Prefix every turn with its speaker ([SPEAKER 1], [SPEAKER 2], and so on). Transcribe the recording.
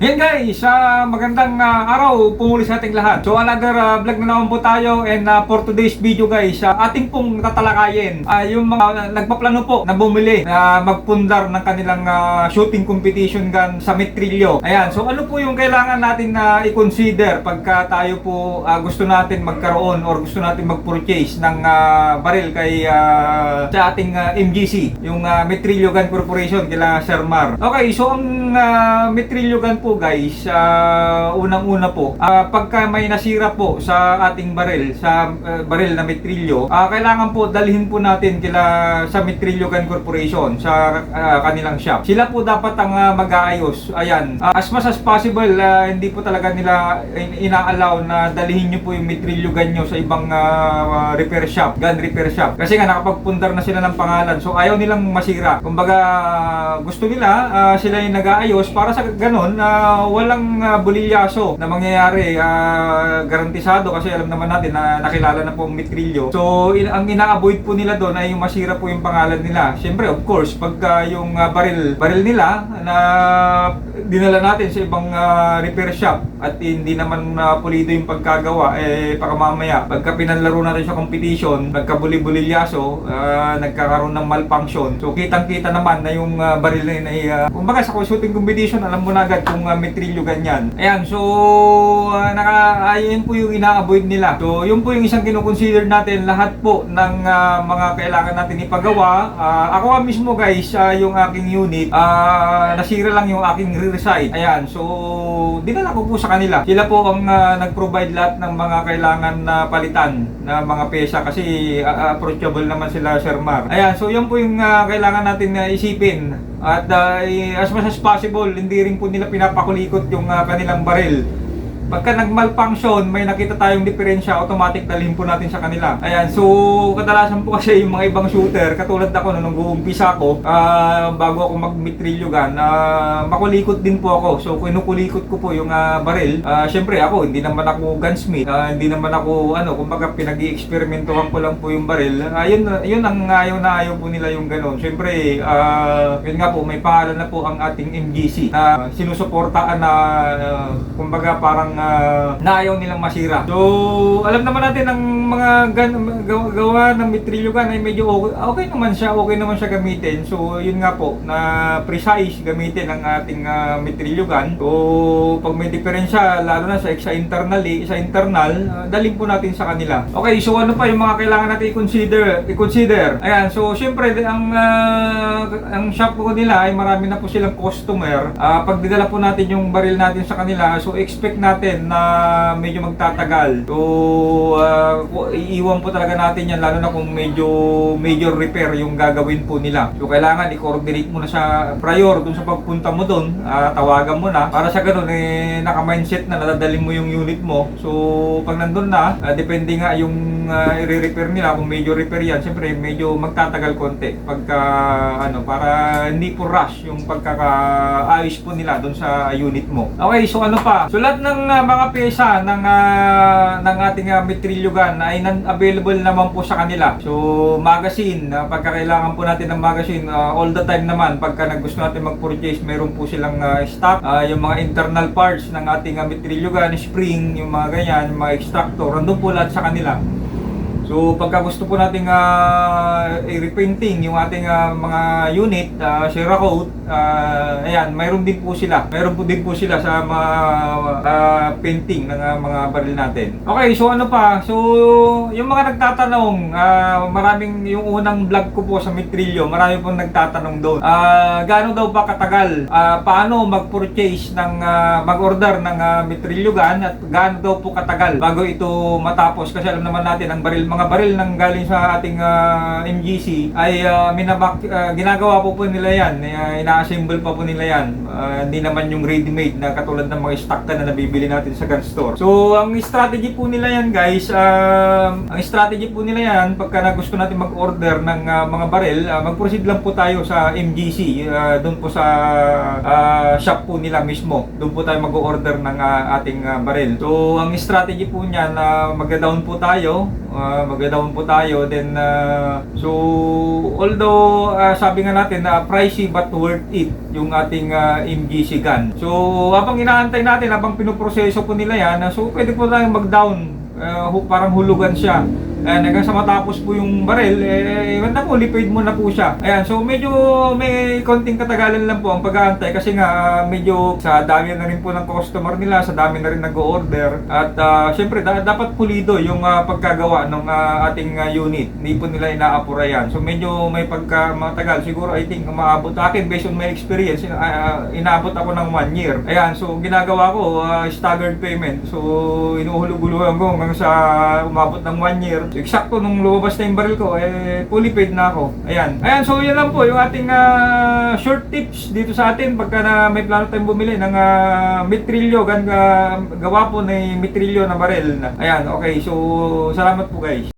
[SPEAKER 1] Yan guys, magandang araw po muli sa ating lahat. So another vlog na naman po tayo, and for today's video guys, ating pong tatalakayin yung mga nagpaplano po na bumili na magpundar ng kanilang shooting competition gun sa Metrillo. Ayan, so ano po yung kailangan natin na i-consider pagka tayo po gusto natin magkaroon or gusto natin mag-purchase ng baril kay sa ating MGC, yung Metrillo Gun Corporation kila Sir Mar. Okay, so ang Metrillo Gun po guys, unang-una po, pagka may nasira po sa ating baril, sa baril na Metrillo, kailangan po dalhin po natin kila sa Metrillo Gun Corporation sa kanilang shop. Sila po dapat ang mag-aayos. Ayan, as much as possible, hindi po talaga nila ina-allow na dalhin nyo po yung Metrillo Gun nyo sa ibang repair shop, gun repair shop. Kasi nga nakapagpundar na sila ng pangalan, so ayaw nilang masira. Kumbaga, gusto nila sila yung nag-aayos para sa ganun, walang bulilyaso na mangyayari, garantisado, kasi alam naman natin na nakilala na po ang Metrillo. So ang ina-avoid po nila doon ay yung masira po yung pangalan nila. Siyempre, of course, pagka yung baril nila na dinala natin sa ibang repair shop at hindi naman pulido yung pagkagawa, baka mamaya pagka pinanlaro natin sa competition, nagkabuli-bulilyaso, nagkakaroon ng malfunction. So kitang-kita naman na yung baril na yun ay kumbaga sa shooting competition, alam mo na agad kung Metrillo ganyan. Ayan, so ayun po yung ina-avoid nila. So yun po yung isang kino-consider natin, lahat po ng mga kailangan natin ipagawa. Ako mismo guys, yung aking unit, nasira lang yung aking rear sight. Ayan, so dinala ko po sa kanila. Sila po ang nag-provide lahat ng mga kailangan na palitan na mga pesa, kasi approachable naman sila Sir Mar. Ayan, so yun po yung kailangan natin na isipin. At as much as possible, hindi rin po nila pinapakulikot yung kanilang baril. Pagka nag-malfunction, may nakita tayong diferensya, automatic dalhin po natin sa kanila. Ayan, so kadalasan po kasi yung mga ibang shooter, katulad ako nung nag-uumpisa ako, bago ako mag-Metrillo gun, makulikot din po ako. So kinukulikot ko po yung baril. Syempre ako, hindi naman ako gunsmith, hindi naman ako kumbaga pinag-i-experimentohan ko lang po yung baril. Yun ang ayaw po nila yung gano'n. Syempre, yun nga po, may pangalan na po ang ating MGC na sinusuportaan na kumbaga parang na ayaw nilang masira. So alam naman natin ang mga gawa ng Metrillo gun ay medyo okay naman siya gamitin. So yun nga po, na precise gamitin ang ating Metrillo gun. So pag may diferensya, lalo na sa internal, dalhin po natin sa kanila. Okay, so ano pa yung mga kailangan natin i-consider? Ayan, so syempre ang shop po nila ay marami na po silang customer. Pag dinala po natin yung baril natin sa kanila, so expect natin na medyo magtatagal. So iiwan po talaga natin yan, lalo na kung medyo major repair yung gagawin po nila. So kailangan i-coordinate mo na sa prior dun sa pagpunta mo dun, tawagan mo na para sa ganun naka-mindset na nadadalhin mo yung unit mo. So pag nandun na, depende nga yung i-repair nila, kung major repair yan, siyempre medyo magtatagal konti pagka para hindi po rush yung pagkakaayos po nila dun sa unit mo. Okay, so ano pa? So lahat ng mga pesa ng ating Metrillo gun ay available naman po sa kanila. So magazine, pagka kailangan po natin ng magazine, all the time naman pagka gusto natin mag-purchase, meron po silang stock. Yung mga internal parts ng ating Metrillo gun, spring, yung mga ganyan, yung mga extractor, nandun po lahat sa kanila. So pagka gusto po nating i-repainting yung ating mga unit, Cerakote, ayan, mayroon din po sila. Mayroon po din po sila sa mga painting ng mga baril natin. Okay, so ano pa? So yung mga nagtatanong, maraming, yung unang vlog ko po sa Metrillo, marami pong nagtatanong doon. Gaano daw ba katagal? Paano mag-purchase ng mag-order ng Metrillo gun, at gaano daw po katagal bago ito matapos? Kasi alam naman natin ang mga baril nang galing sa ating MGC ay ginagawa po nila yan, ina-assemble pa po nila yan. Hindi naman yung ready-made na katulad ng mga stock na nabibili natin sa gun store. So ang strategy po nila yan guys, pagka gusto natin mag-order ng mga baril, mag-proceed lang po tayo sa MGC, doon po sa shop po nila mismo. Doon po tayo mag-order ng ating baril. So ang strategy po niya na mag-down po tayo, then so although sabi nga natin na pricey but worth it yung ating MGC gun. So habang inaantay natin, habang pinoproseso po nila yan, so pwede po tayong mag-down, parang hulugan siya. Ayan, hanggang sa matapos po yung baril, ganda po, lipid mo na po siya. Ayan, so medyo may konting katagalan lang po ang pag-aantay kasi nga medyo sa dami na rin po ng customer nila, sa dami na rin nag-order. At syempre, dapat pulido yung pagkagawa ng ating unit. Hindi po nila inaapura yan. So medyo may matagal. Siguro I think maabot akin based on my experience, inaabot ako ng 1 year. Ayan, so ginagawa ko, staggered payment. So inuhulog-hulugan ko hanggang sa umabot ng 1 year. So, eksakto nung lumabas na yung baril ko, fully paid na ako. Ayan. Ayan, so yan lang po yung ating short tips dito sa atin pagka may plano tayong bumili ng mitrilyo, gawa po na mitrilyo na baril. Ayan, okay. So, salamat po guys.